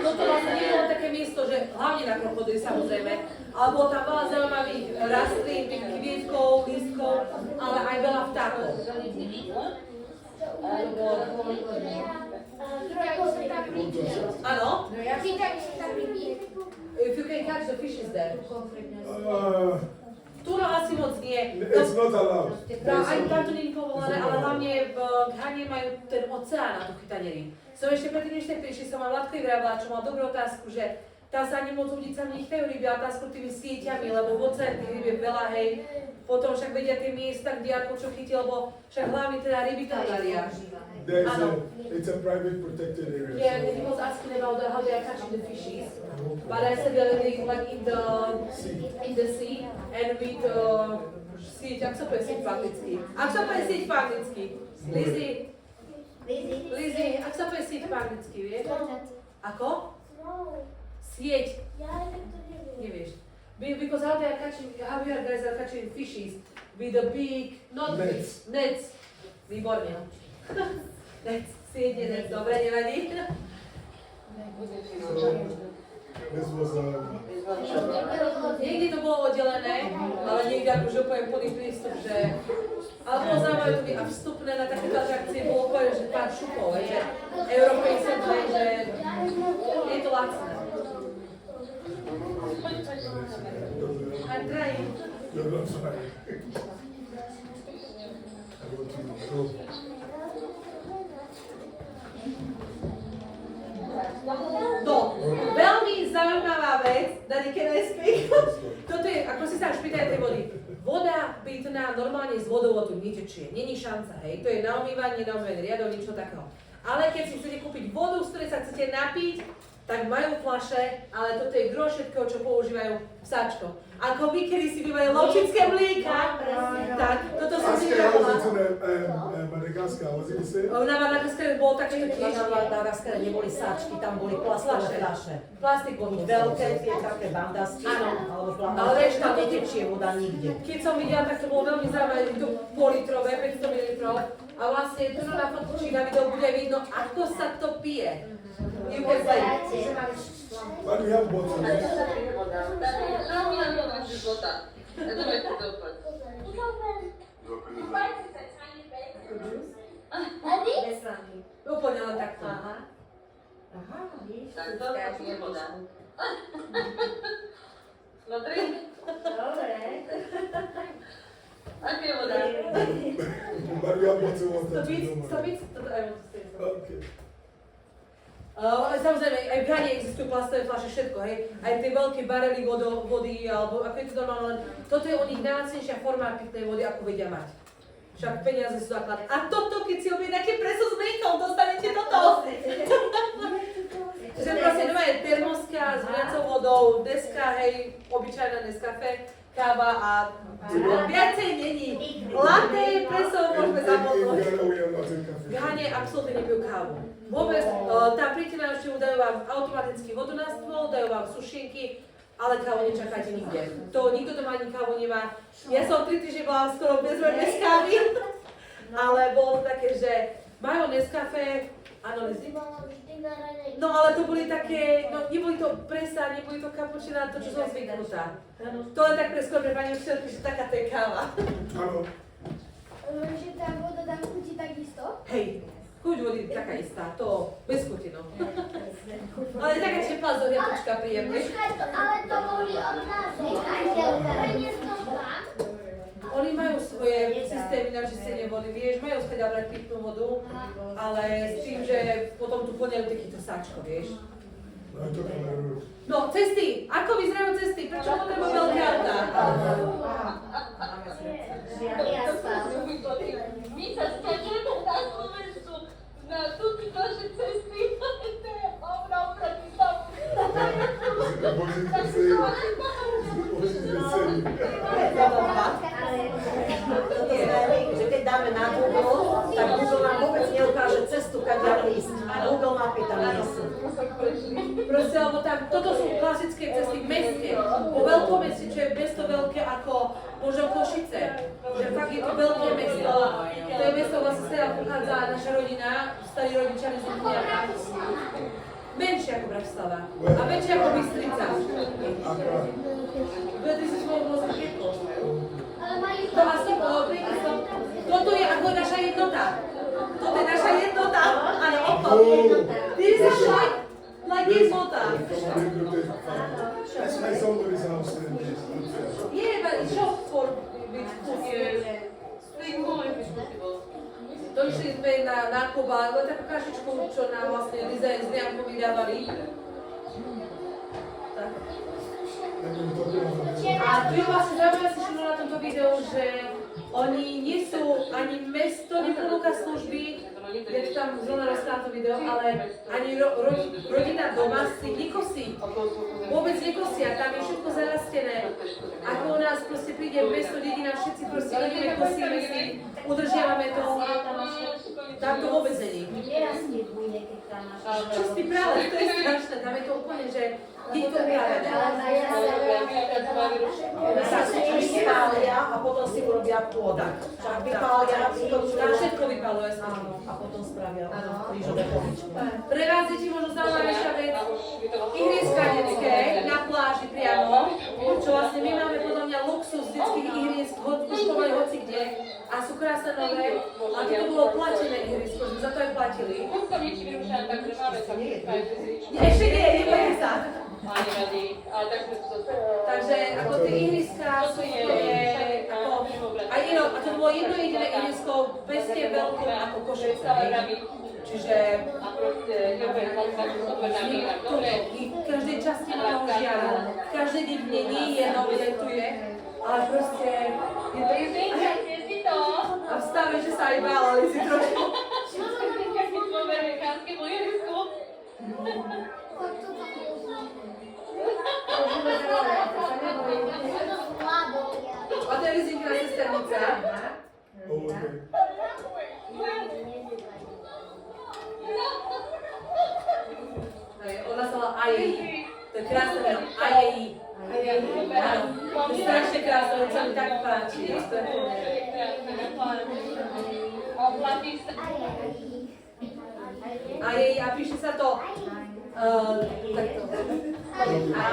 Toto vlastne nebolo také miesto, že hlavne na krokodily samozrejme, ale bolo tam veľa zaujímavých rastlín, kvietkov, lístkov, ale aj veľa vtákov. Áno? If you can catch the fishes there. Tu asi moc nie. It's not allowed. Aj tam to nie je povolené, ale hlavne v Ghane majú ten oceán na to chytanie rýb. Som ešte predtým, než ste prišli, som mal Vládkovi vravila, čo mal dobrú otázku, že tam sa ani moc ľudí sa nechytajú ryby, ale tam skôr tými sieťami, lebo v oceáne tých ryb je veľa, hej. Potom však vedia tie miesta, kde ako čo chytí, lebo však hlavne teda ryby tam daria. It's a private protected area. Yeah, and he was asking about how they are catching the fishes. But I said that they like in the sea and with sieť, ak sa povie sieť po anglicky? Ak sa povie sieť po anglicky? Lizzy, ak sa povie sieť po anglicky, vieš? Ako? Sieť. Nevieš. Because how you guys are catching fishes with a big, not Nets. nets. Výborne. Nets, sieť je nets, dobre, nevadí? This was Niekde to bolo oddelené, ale niekde akože úplne plný prístup, že... Ale bolo zaujímavé to byť a vstupné na takéto atrakcie bolo úplne, že pár šupov, že Európej sa že je to lacné. I'm trying. No, I'm sorry. I want to go. No, veľmi zaujímavá vec, Daddy, can I speak? Toto je, ako si sa až pýtaj tej vody. Voda pitná normálne z vodovodu netečie, není šanca, hej. To je na umývanie riadov, niečo takého. Ale keď si chcete kúpiť vodu, z ktorej sa chcete napiť, tak majú fľaše, ale toto je gro všetkého, čo používajú psáčko. Ako vy, kedy si bývajú lovčické mlieka, tak toto som si nepovedala. Madagascar, was it the same? Na Madagaskare bolo takéto tiež. Na Madagaskare neboli sáčky, tam boli plastové fľaše. Plastik bol Veľké, tie také bandasky, alebo Ale ale vieš, tam tam netečie voda nikde. Keď som videla, tak to bolo veľmi zaujímavé, je to pol-litrové, 500 ml. A vlastne tu na fotku, či na videu bude vidno, ako sa to pije. You can say. But we have bottles. Úplne len takto. Aha, vidíš? Смотри, Dobre. aké je voda? But we have bottled water. Stop it. Okay. Samozrejme, aj v Ghane existujú plastové fľaše, všetko, hej. Aj tie veľké barely vody, alebo ako je to normálne, toto je u nich najlacnejšia forma pitnej vody, ako vedia mať. Však peniaze sú základné. A toto, keď si objednáte preso s mliekom, dostanete toto. Že proste doma je termoska s mliacou vodou, deska, hej, obyčajná Nescafe, káva a viacej není. Latte, preso môžeme In zamotnúť. Ghana, we are not in V cafe. Ghane absolútne nepijú kávu. Vôbec, tam príďte na návštevu, dajú vám automaticky vodu na stôl, dajú vám sušienky, ale kávu nečakáte nikde. Nikto doma ani kávu nemá. Ja som 3 týždne bola skoro bez kávy, ale bolo to také, že majú Nescafé, áno, Lizy? No ale to boli také, no neboli to presa, neboli to kapučina, to čo som zvyknutá. To len tak skôr pre pani učiteľky, že taká to je káva. Áno. Že tá voda tam chutí takisto? Hej, chuť vody taká istá, to bez chuti, no. Ale taká teplá zohriatočka príjemne. Ale to mohli od nás preniesť to tam. Oni majú svoje systémy na čistenie vody, vieš, majú späť brať pitnú vodu, ale s tým, že potom tu poňajú takýto sáčko, vieš. No, I took on my road. No, cesty! Ako vyzerajú cesty? Prečo potrebujú veľké autá? My sa stiažujeme na Slovensku na tuto naše cesty. To je hovno proti tomu. Toto sme, že keď dáme na Google, tak Google nám vôbec neukáže cestu, kam ísť. Google mapy tam nie sú. Proste, lebo tam, toto sú klasické cesty v meste. Po veľkom meste, čo je mesto veľké ako možno Košice. Že fakt je to veľké mesto. To je mesto, vlastne z ktorého pochádza naša rodina, starí rodičia z Dubniaka. Menšie ako Bratislava. A menšie ako Bystrica. Ty si svojho bolo zakietlo. To vlastne toto je ako naša jednota. Toto je naša jednota. Áno, opak. This is like jednota. That's like somebody's house. Yeah, but it's shop for with food. To išli sme na nákup, ale takú kašičku, čo nám vlastne Liza s Liamkou vydávali. Tak. A tu je vlastne zaujímavé si všimnúť na tomto videu, že oni nie sú ani mesto neponúka služby, je to tam zrovna rozpráva to video, ale ani rodina doma si nekosí. Vôbec nekosia, tam je všetko zarastené. Ako u nás proste príde mesto, dedina, všetci proste ideme, kosíme si, udržiavame to. Tam to vôbec není. Nerastie bujne, keď tam máš. Čo si práve, to je strašné, tam je to úplne, že je to upravené. Sa vypália a potom si urobia pôdu. Vypália, Tam všetko vypaluje sa. a potom spravia krížové poličky. Pre vás deti možno zaujímavejšia vec, ihriska detské na pláži priamo, čo vlastne my máme podľa mňa luxus detských ihrisk, už pomaly hoci kde, a sú krásne nové, a to bolo platené ihrisko, že za to aj platili. Kúskom niečo vyrúšané, takže máme tam Ešte nie, nebojte sa. A nevadí, ale tak sme to Takže ako tie ihriska sú a to bolo jedno jediné ihrisko v meste veľkom ako Košice. Čiže a proste nebudem tak super na mýrach. Dobre. v každej časti malého žiaru, každý deň nie je nové, tu je, ale proste je to Zíčajte si to. a v stave, že sa aj bálali si trošku. Keď sme v amerikánskom ihrisku. A to je Lizinka sesternica. Oh, okay. Ona sa volá Ajeji. To je krásne meno. Ajeji. Áno, to je strašne krásne, to sa mi tak páči. To je A platí sa. Ajeji, a píše sa to takto. A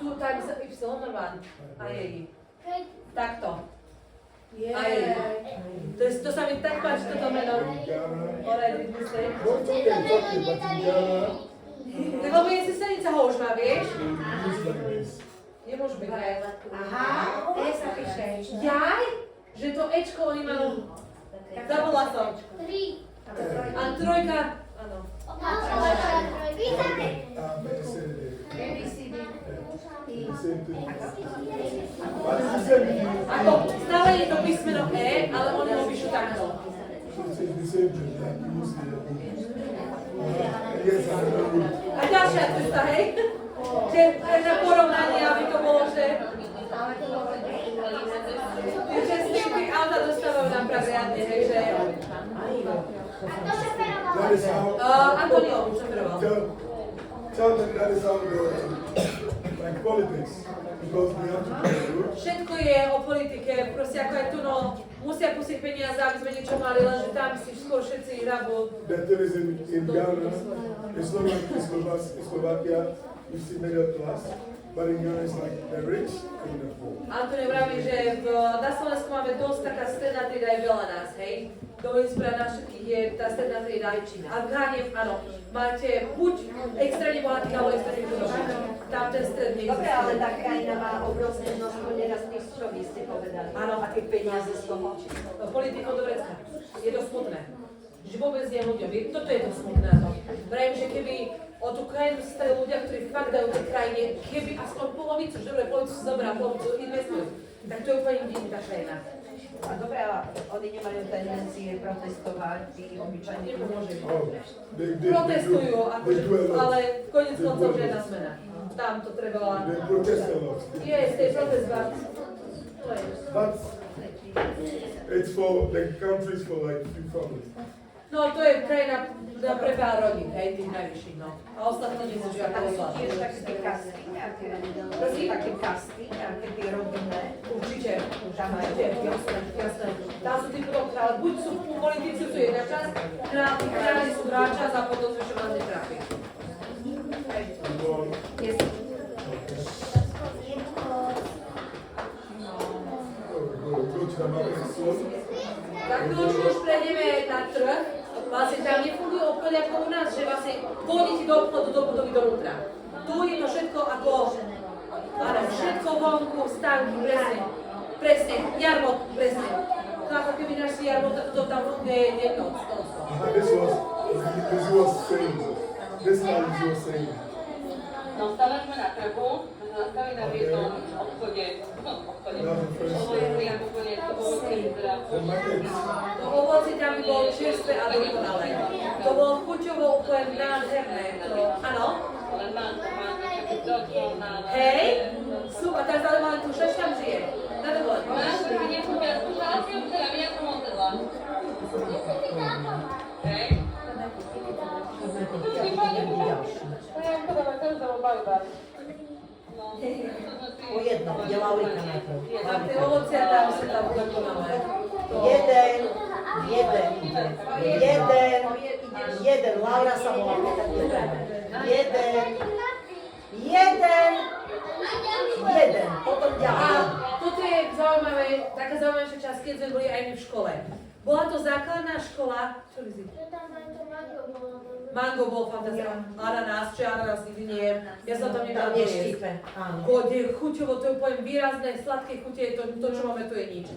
tu tak sa Y normálne. Ajeji. Takto. Ajeji. To sa mi tak páči, toto meno. Already, What's okay, but in Ghana, Tak lebo je sesternica ho už má, vieš? it's like this. Nemôžu byť, hej. Aha, E sa píše. Jaj? Že to Ečko oni majú... Zabudla som. A trojka... Áno. Same thing. But it's the same thing. Ako, stále je to písmeno E, ale oni ho píšu takto. It's the same thing like you see. Yes, I know. A ďalšia cesta, hej? Na porovnanie, aby to bolo, že tie auta dostávajú nám prav riadne, hej, že... That is how. Antonio šoferoval. Tell them that is how like politics, because we have to pay the road. Všetko je o politike, proste ako aj tu, no, musia pustiť peniaze, aby sme niečo mali, lenže tam si skôr všetci hrabu. The thing is in Ghana, it's not like in Slovakia, you see middle class, but in Ghana it's like the rich and the poor. Antonio vraví, že na Slovensku máme dosť taká stredná trieda, aj veľa nás, hej. Dovolím si povedať na všetkých, je tá stredná trieda aj Čína. A v Ghane, áno, máte buď extrémne bohatých, alebo extrémne chudobných. Tam ten stred Dobre, neexistuje. ale tá krajina má obrovské množstvo nerastných stromí, ste povedali. Áno. A tie peniaze z toho. Politikou do vrecka. Je to smutné. Že vôbec nie ľuďom. Toto je to smutné. Vrajím, že keby o tú krajinu sa stali ľudia, ktorí fakt dajú tej krajine, keby aspoň polovicu, že dobre, polovicu zobrá, polovicu investujú, tak to je úplne iný tá krajina. A dobre, ale oni nemajú tendencie protestovať, tí obyčajní Nepomôže. Oh, they Protestujú, do akože, a lot. ale koniec koncov žiadna zmena. Tam to treba... They protest a lot. Yes, they protest, But it's for the countries for like few families. no to je krajina pre pár rodín, hej, tých najvyšších, no. A ostatní nie sú žiadne tam sú oslavy. tiež také tie kasty, nejaké, také kasty, nejaké tie rodinné. Určite. Tam majú. Určite, jasné, jasné. Tam sú tí potom kráľ, buď sú politici, sú jedna časť, kráľi sú druhá časť a potom sú ešte vás netrafí. Go on. Yes. Go to the market soon. Tak chvíľočku už prejdeme na trh. Vlastne tam nefungujú obchody ako u nás, že vlastne pôjdete do obchodu, do budovy dovnútra. Tu je to všetko ako, áno, všetko vonku, stánky, presne, jarmot, presne. To ako keby našli jarmot, tak to tam funguje jedno, This was saying. This man was saying. No, stali sme na trhu, sme sa zastavili na jednom obchode. To bolo The market. To ovocie tam bolo čerstvé a dokonalé. To bolo chuťovo úplne nádherné. Áno? len mám dokonalé. Hej? Super, teraz ale máme tu šeš tam žije. Na dovolenku. Máš nie skúšala si ju včera, ja som odvedla. Hej? To je ako dáme každého barba. Po jednom, kde Laurika najprv. A tie ovocia tam sa tam dokonalé. Jeden, Laura sa volá. Jeden, potom A ďalej. toto je zaujímavé, taká zaujímavejšia časť, keď sme boli aj my v škole. Bola to základná škola, čo Lizy? Mango bol fantastická, ananás, či ananás nikdy nie, ja som tam Tam nedal je jesť. štípe, áno. Bode, chuťovo, to je úplne výrazné, sladké chute, to čo máme, to je nič.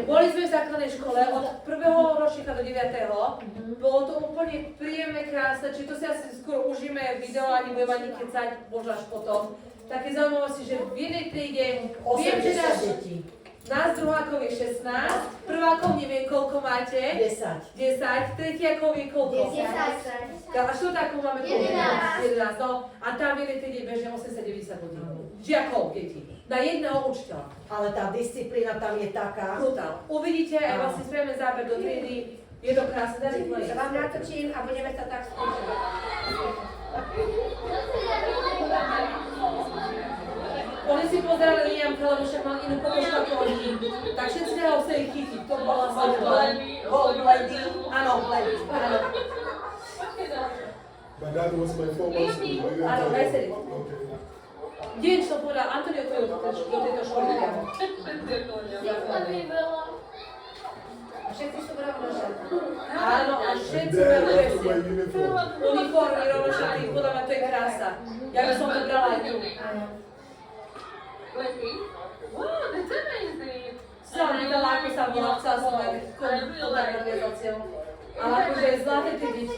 Boli sme v základnej škole od 1. ročníka do 9. Bolo to úplne príjemné, krásne, či to si asi skôr užíme video, ani budeme ani kecať, možno až potom. Také zaujímavosti, že v jednej triede, viem, že 80 detí. nás druhákov je 16, prvákov neviem koľko máte, 10. 10, tretiakov je koľko? 10. A štvrtákov máme koľko? 11. 11, no. A tam v jednej triede bežne 80-90 ľudí. Žiakov, detí. Na jedného učiteľa. Ale tá disciplína tam je taká. Brutál. Uvidíte, aj vlastne spravíme záber do triedy. Je to krásne, dajte play. Ja vám natočím a budeme sa tak skúšať. Oni si pozerali Liamka, lebo však mal inú pokožku ako oni. Tak všetci ho chceli chytiť. To bola sladká. Gold lady. Áno, lady. Áno. But that was my 4 months school. We didn't Áno, tell aj you. sedi. Okay. Deň som povedal, Antonio chodil do tejto školy priamo. Všetci sú rovnožení. Áno, a And všetci then majú we have to wear presne. uniform. Uniformy, rovnošaty, podľa mňa to je krása. Ja by som to brala aj tu. Leslie? Wow, that's amazing! Som videla, ako sa volá, chcela som aj kontakt organizáciou. Ale akože zlaté tie deti,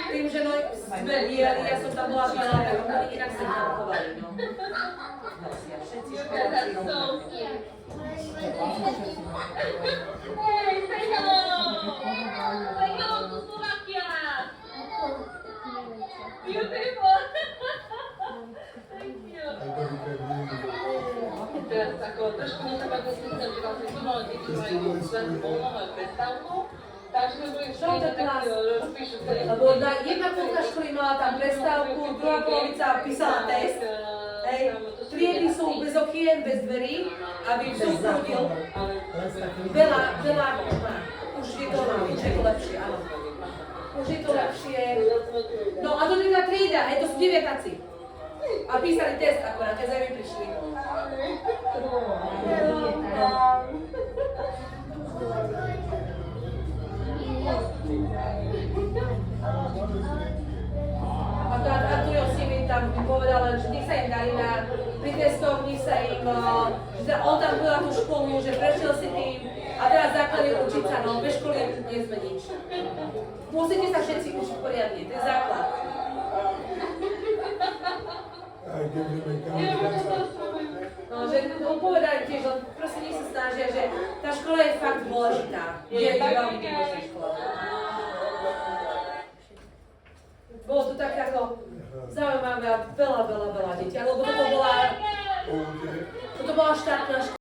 tým, že no sme dieli, ja som tam bola veľa, tak oni inak sa nechovali, no. Všetci That's školáci. so cute. Hey, say hello! Say hello to Slovakia! Beautiful! máme prestávku, takže sme boli Čo to klas? rozpíšu celý. Lebo jedna polka školy mala tam prestávku, druhá polovica písala test. Hej, triedy sú bez okien, bez dverí, aby vstup prúdil. Veľa, už je to lepšie, áno. Už je to lepšie. No a to je tá trieda, hej, to sú 9-taci. A písali test akorát, keď sme prišli. A tu si mi tam povedal, že nech sa im dali pri testoch, nech sa im, že on tam byl na tú školu, že prešiel si tým a teraz základ je učiť sa, no bez školy nie sme nič. Musíte sa všetci učiť poriadne, to je základ. I give him a count. No, že on povedal tiež, on proste nech sa snažia, že tá škola je fakt dôležitá. Je veľmi dôležitá škola. Bolo to tak ako zaujímavé a veľa detí, lebo toto bola štátna škola.